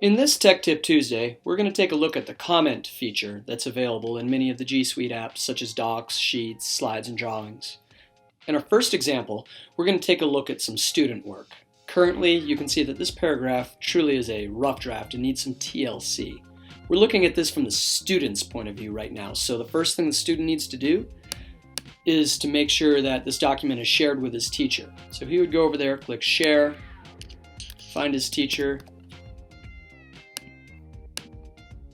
In this Tech Tip Tuesday, we're going to take a look at the comment feature that's available in many of the G Suite apps such as Docs, Sheets, Slides, and Drawings. In our first example, we're going to take a look at some student work. Currently, you can see that this paragraph truly is a rough draft and needs some TLC. We're looking at this from the student's point of view right now, so the first thing the student needs to do is to make sure that this document is shared with his teacher. So he would go over there, click Share, find his teacher,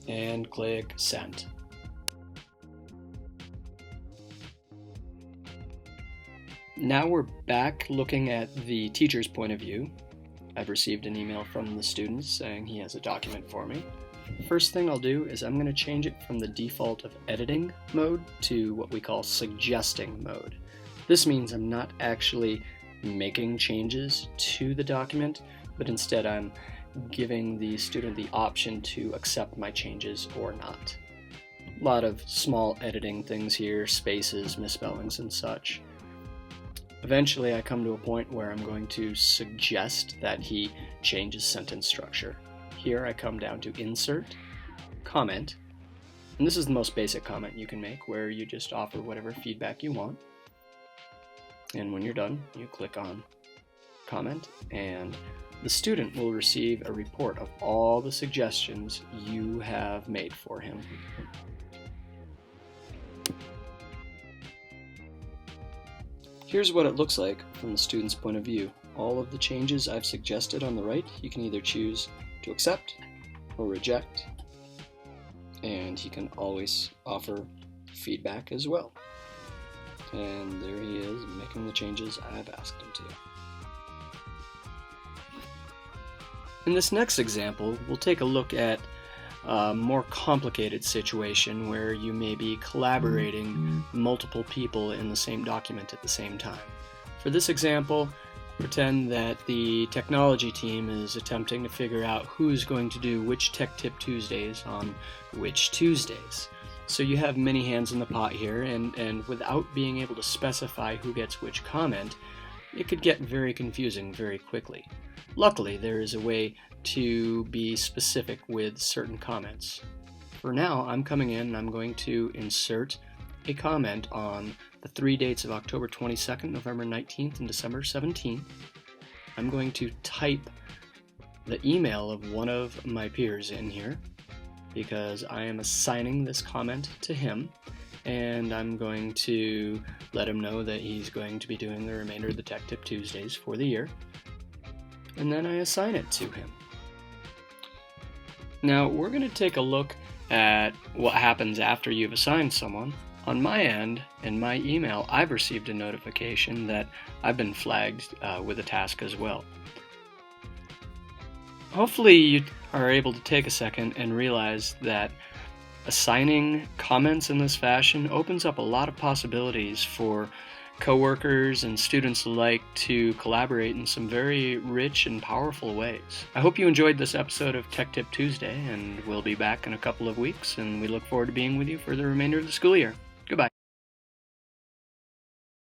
and click Send. Now we're back looking at the teacher's point of view. I've received an email from the student saying he has a document for me. First thing I'll do is I'm going to change it from the default of editing mode to what we call suggesting mode. This means I'm not actually making changes to the document, but instead I'm giving the student the option to accept my changes or not. A lot of small editing things here, spaces, misspellings, and such. Eventually I come to a point where I'm going to suggest that he changes sentence structure. Here I come down to Insert, Comment, and this is the most basic comment you can make, where you just offer whatever feedback you want. And when you're done, you click on Comment, and the student will receive a report of all the suggestions you have made for him. Here's what it looks like from the student's point of view. All of the changes I've suggested on the right, you can either choose to accept or reject, and he can always offer feedback as well. And there he is, making the changes I've asked him to. In this next example, we'll take a look at a more complicated situation where you may be collaborating multiple people in the same document at the same time. For this example, pretend that the technology team is attempting to figure out who's going to do which Tech Tip Tuesdays on which Tuesdays. So you have many hands in the pot here, and without being able to specify who gets which comment, it could get very confusing very quickly. Luckily, there is a way to be specific with certain comments. For now, I'm coming in and I'm going to insert a comment on the 3 dates of October 22nd, November 19th, and December 17th. I'm going to type the email of one of my peers in here because I am assigning this comment to him, and I'm going to let him know that he's going to be doing the remainder of the Tech Tip Tuesdays for the year, and then I assign it to him. Now we're going to take a look at what happens after you've assigned someone. On my end, in my email, I've received a notification that I've been flagged with a task as well. Hopefully you are able to take a second and realize that assigning comments in this fashion opens up a lot of possibilities for coworkers and students alike to collaborate in some very rich and powerful ways. I hope you enjoyed this episode of Tech Tip Tuesday, and we'll be back in a couple of weeks, and we look forward to being with you for the remainder of the school year.